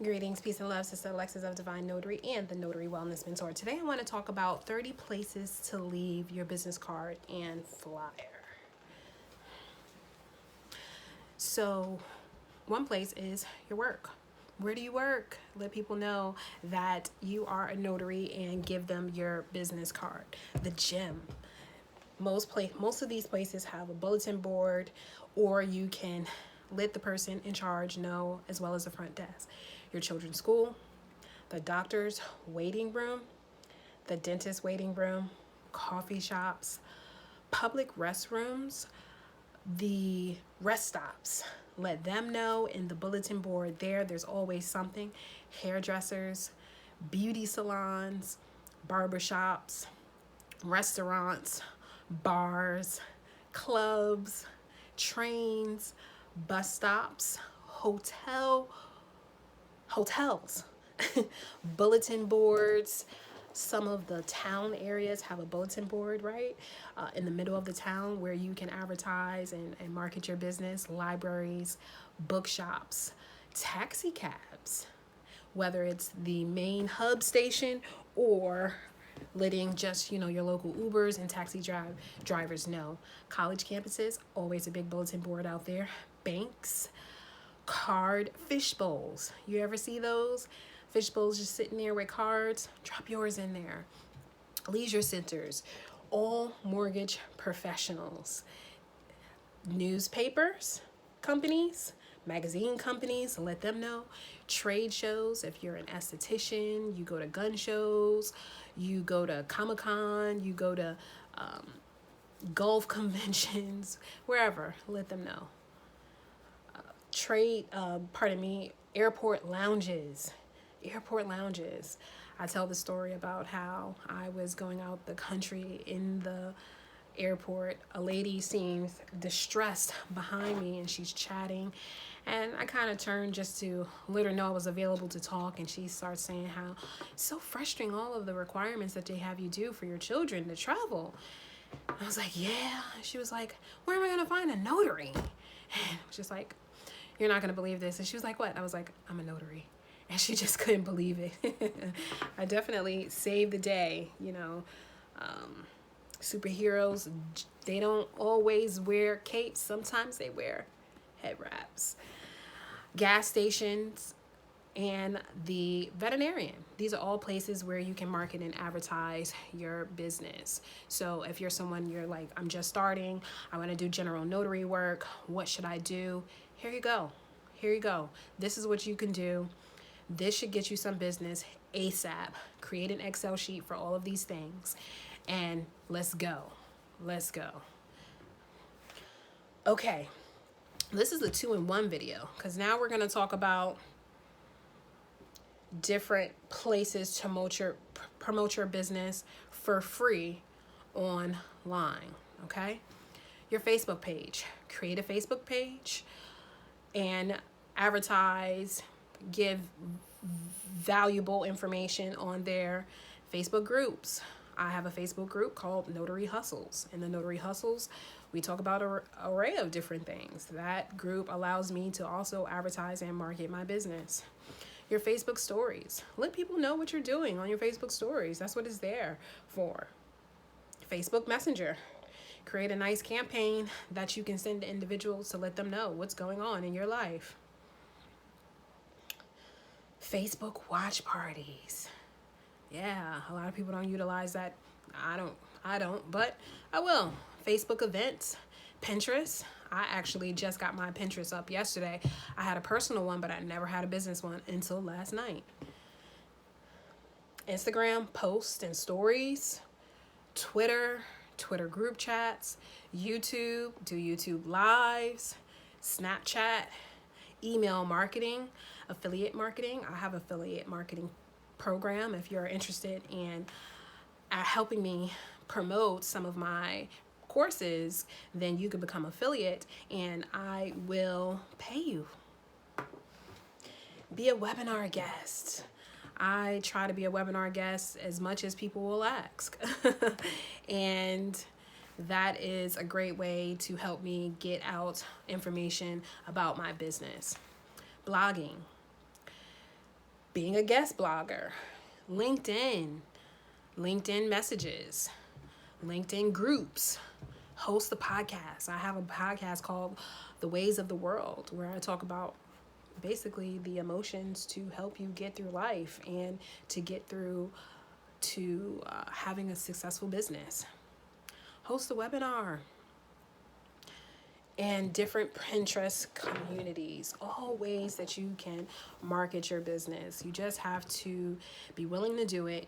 Greetings, peace, and love, Sister Alexis of Divine Notary and the Notary Wellness Mentor. Today I want to talk about 30 places to leave your business card and flyer. So, one place is your work. Where do you work? Let people know that you are a notary and give them your business card. The gym. Most of these places have a bulletin board, or you can let the person in charge know, as well as the front desk. Your children's school, the doctor's waiting room, the dentist waiting room, coffee shops, public restrooms, the rest stops. Let them know in the bulletin board there's always something. Hairdressers, beauty salons, barbershops, restaurants, bars, clubs, trains, bus stops, hotels, bulletin boards. Some of the town areas have a bulletin board, right? In the middle of the town where you can advertise and market your business. Libraries, bookshops, taxi cabs, whether it's the main hub station or letting just your local Ubers and taxi drivers know. College campuses, always a big bulletin board out there. Banks, card fish bowls. You ever see those? Fish bowls just sitting there with cards. Drop yours in there. Leisure centers, all mortgage professionals. Newspapers, companies, magazine companies, let them know. Trade shows, if you're an esthetician, you go to gun shows, you go to Comic-Con, you go to golf conventions, wherever, let them know. Airport lounges. I tell the story about how I was going out the country in the airport. A lady seems distressed behind me and she's chatting, and I kind of turned just to let her know I was available to talk, and she starts saying how it's so frustrating, all of the requirements that they have you do for your children to travel. I was like, yeah. She was like, where am I going to find a notary? And I was just like, you're not going to believe this. And she was like, what? I was like, I'm a notary. And she just couldn't believe it. I definitely saved the day. Superheroes, they don't always wear capes. Sometimes they wear head wraps. Gas stations and the veterinarian. These are all places where you can market and advertise your business. So if you're someone, you're like, I'm just starting, I want to do general notary work, what should I do? Here you go. This is what you can do. This should get you some business ASAP. Create an Excel sheet for all of these things, and let's go. Okay, this is a 2-in-1 video, because now we're going to talk about different places to promote your business for free online. Okay, your Facebook page. Create a Facebook page and advertise, give valuable information on their Facebook groups. I have a Facebook group called Notary Hustles. In the Notary Hustles, we talk about an array of different things. That group allows me to also advertise and market my business. Your Facebook stories. Let people know what you're doing on your Facebook stories. That's what it's there for. Facebook Messenger. Create a nice campaign that you can send to individuals to let them know what's going on in your life. Facebook watch parties. Yeah, a lot of people don't utilize that. I don't, but I will. Facebook events. Pinterest. I actually just got my Pinterest up yesterday. I had a personal one, but I never had a business one until last night. Instagram posts and stories. Twitter group chats. YouTube, do YouTube lives. Snapchat, email marketing, affiliate marketing. I have affiliate marketing program. If you're interested in helping me promote some of my courses, then you could become affiliate and I will pay you. Be a webinar guest. I try to be a webinar guest as much as people will ask. And that is a great way to help me get out information about my business. Blogging. being a guest blogger, LinkedIn, LinkedIn messages, LinkedIn groups, host a podcast. I have a podcast called The Ways of the World where I talk about basically the emotions to help you get through life and to get through to having a successful business. Host a webinar. And different Pinterest communities, all ways that you can market your business. You just have to be willing to do it,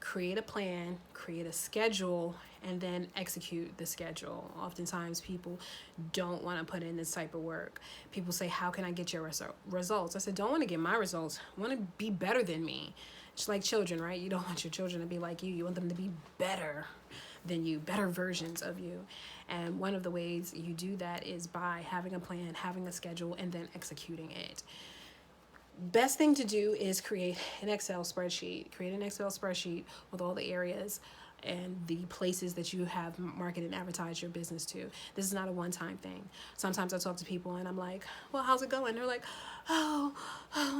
create a plan, create a schedule, and then execute the schedule. Oftentimes people don't want to put in this type of work. People say, how can I get your results? I said, don't want to get my results. I want to be better than me. It's like children, right? You don't want your children to be like you. You want them to be better than you, better versions of you. And one of the ways you do that is by having a plan, having a schedule, and then executing it. Best thing to do is create an Excel spreadsheet. Create an Excel spreadsheet with all the areas and the places that you have marketed and advertised your business to. This is not a one-time thing. Sometimes I talk to people and I'm like, well, how's it going? They're like, oh,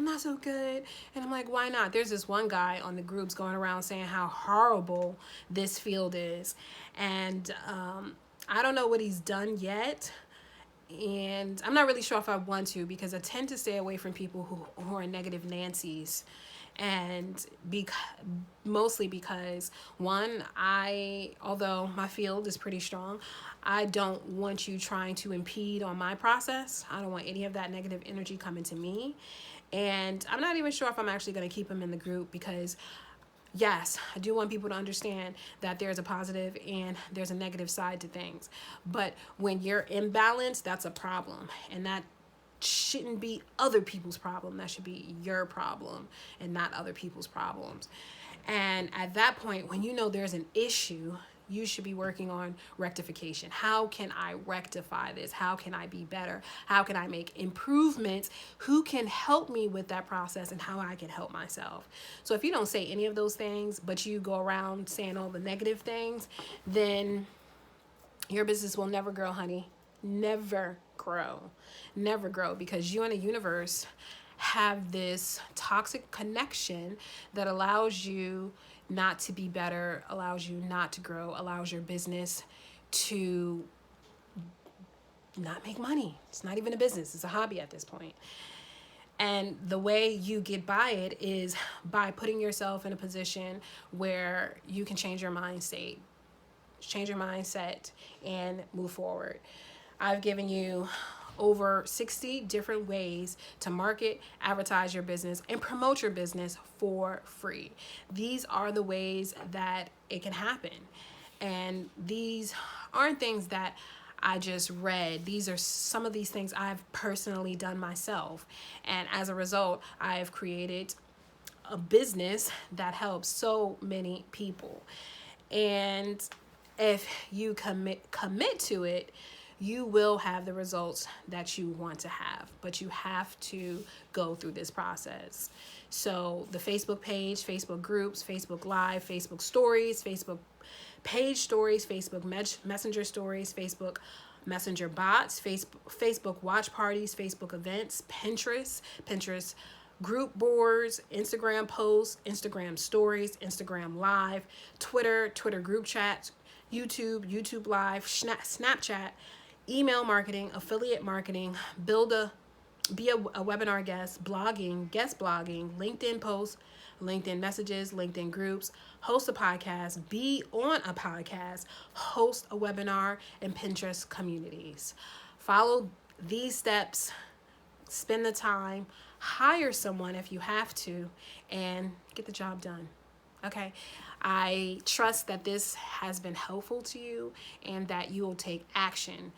not so good. And I'm like, why not? There's this one guy on the groups going around saying how horrible this field is. And I don't know what he's done yet. And I'm not really sure if I want to, because I tend to stay away from people who are negative Nancy's. And mostly because, one, although my field is pretty strong, I don't want you trying to impede on my process. I don't want any of that negative energy coming to me. And I'm not even sure if I'm actually going to keep him in the group, because yes, I do want people to understand that there's a positive and there's a negative side to things. But when you're imbalanced, that's a problem. And that shouldn't be other people's problem. That should be your problem and not other people's problems. And at that point, when you know there's an issue, you should be working on rectification. How can I rectify this? How can I be better? How can I make improvements? Who can help me with that process and how I can help myself? So if you don't say any of those things, but you go around saying all the negative things, then your business will never grow, honey. Never grow. Never grow, because you and the universe have this toxic connection that allows you not to be better, allows you not to grow, allows your business to not make money. It's not even a business, it's a hobby at this point. And the way you get by it is by putting yourself in a position where you can change your mind state, change your mindset, and move forward. I've given you over 60 different ways to market, advertise your business, and promote your business for free. These are the ways that it can happen. And these aren't things that I just read. These are some of these things I've personally done myself. And as a result, I've created a business that helps so many people. And if you commit to it, you will have the results that you want to have, but you have to go through this process. So the Facebook page, Facebook groups, Facebook Live, Facebook stories, Facebook page stories, Facebook Messenger stories, Facebook Messenger bots, Facebook watch parties, Facebook events, Pinterest group boards, Instagram posts, Instagram stories, Instagram Live, Twitter group chats, YouTube Live, Snapchat, email marketing, affiliate marketing, be a webinar guest, blogging, guest blogging, LinkedIn posts, LinkedIn messages, LinkedIn groups, host a podcast, be on a podcast, host a webinar, and Pinterest communities. Follow these steps, spend the time, hire someone if you have to, and get the job done. Okay, I trust that this has been helpful to you and that you will take action.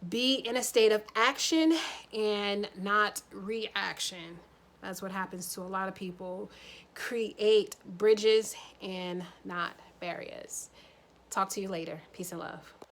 Be in a state of action and not reaction. That's what happens to a lot of people. Create bridges and not barriers. Talk to you later. Peace and love.